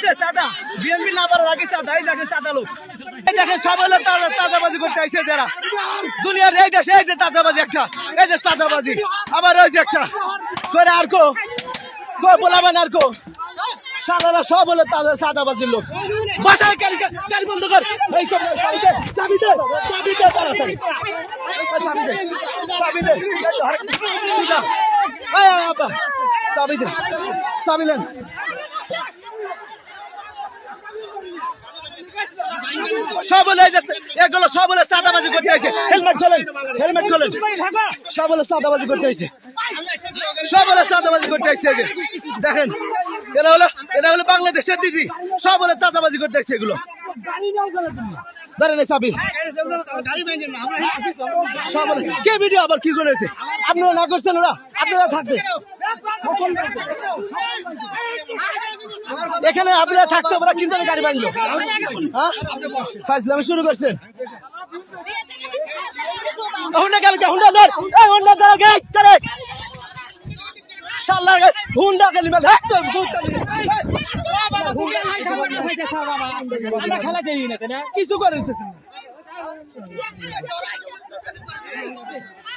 সে সাদা বিএনপি না পারার আগে সাদা এই দেখেন সাদা লোক এই দেখেন সব হলো তাজাবাজি করতে আইছে যারা দুনিয়ার এই দেশে এই যে তাজাবাজি একটা এই যে তাজাবাজি আবার ওই যে একটা করে আর কো বলাবেন আর কো সাদারা সব হলো সাদাবাজির লোক বাসায় গাড়ি বন্ধ কর এই সব চাবি দে তাড়াতাড়ি চাবি দে চাবি দেন সব বলে যাচ্ছে এগুলো সব বলে সাদাবাজি করতে হয়েছে হেলমেট খোলেন সব বলে সাদাবাজি করতে হয়েছে সব বলে সাদাবাজি করতে হয়েছে দেখেন এটা হলো বাংলাদেশের দিদি সব বলে চাঁদাবাজি করতে হয়েছে এগুলো দাঁড়ান চাবি সব বলে কে ভিডিও আবার কি করেছে আপনারা না করছেন ওরা আপনারা থাকবে এখানে আপনারা থাকতে ওরা কিন্তু গাড়ি বাঁধলো হ্যাঁ ফাইজলামি শুরু করছেন হুন্ডা গেল হুন্ডা ধর এই হুন্ডা ধর গেট করে শালা হুন্ডা গেল মানে আমরা খেলা দেই না তাই না কিছু করে দিতেছেন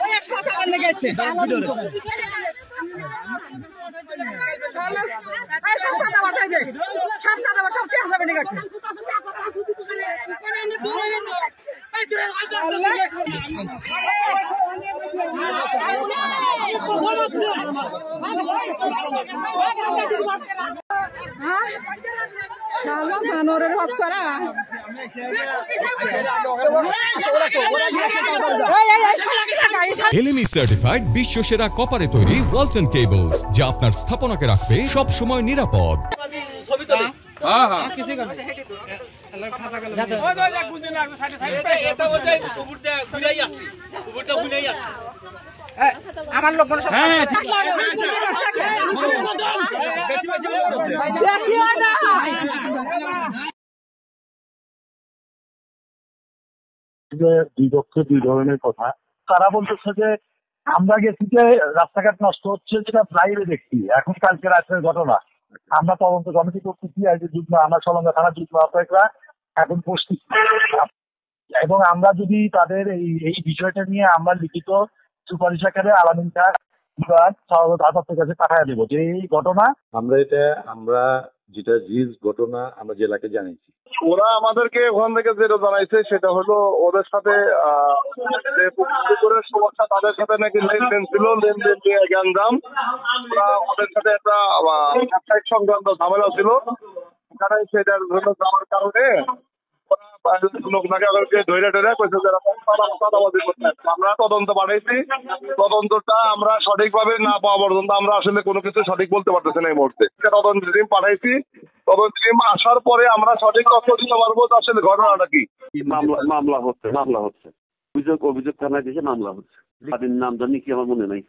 ওই 100 টাকা নিয়ে গেছে সব সাদা বাজাই যায় সব সাদা সব কে আসবে নিয়ে গেছে জানোয়ারের বাচ্চারা এলএমই সার্টিফাইড বিশ্ব সেরা কপারে তৈরি ওয়ালটন কেবলস যা আপনার স্থাপনাকে রাখবে সব সময় নিরাপদ। আমার লোক দুই পক্ষে দুই ধরনের কথা। তারা বলতেছে যে আমরা গেছি যে রাস্তাঘাট নষ্ট হচ্ছে যেটা প্রাইভেট দেখছি, এখন কালকে রাতের ঘটনা আমরা তদন্ত কমিটি করতেছি, আমরা সলঙ্গা থানা যুগ্ম আহ্বায়করা এখন প্রস্তুত, এবং আমরা যদি তাদের এই বিষয়টা নিয়ে আমরা লিখিত সুপারিশ আকারে আলামিন খান আদালতের কাছে পাঠিয়ে দেবো যে এই ঘটনা আমরা যেটা রিজ ঘটনা আমরা জেলাকে জানিয়েছি। ওরা আমাদেরকে ওখান থেকে যেটা জানাইছে সেটা হলো ওদের সাথে সমস্যা, তাদের সাথে নাকি লেনদেন ছিল, লেনদেন নিয়ে গ্যাঞ্জাম, ওদের সাথে একটা ব্যবসায়িক সংক্রান্ত ঝামেলা ছিল, সেটার জন্য যাওয়ার কারণে আমরা তদন্ত বানাইছি। তদন্তটা আমরা সঠিকভাবে না পাওয়া পর্যন্ত আমরা আসলে কোনো কিছু সঠিক বলতে পারতেছি না এই মুহূর্তে। তদন্ত টিম পাঠাইছি, তদন্ত টিম আসার পরে আমরা সঠিক তথ্য দিতে পারবো আসলে ঘটনাটা কি। মামলা হচ্ছে অভিযোগ থানায় দিয়েছে, মামলা হচ্ছে। নাম জানি কি আমার মনে নাই।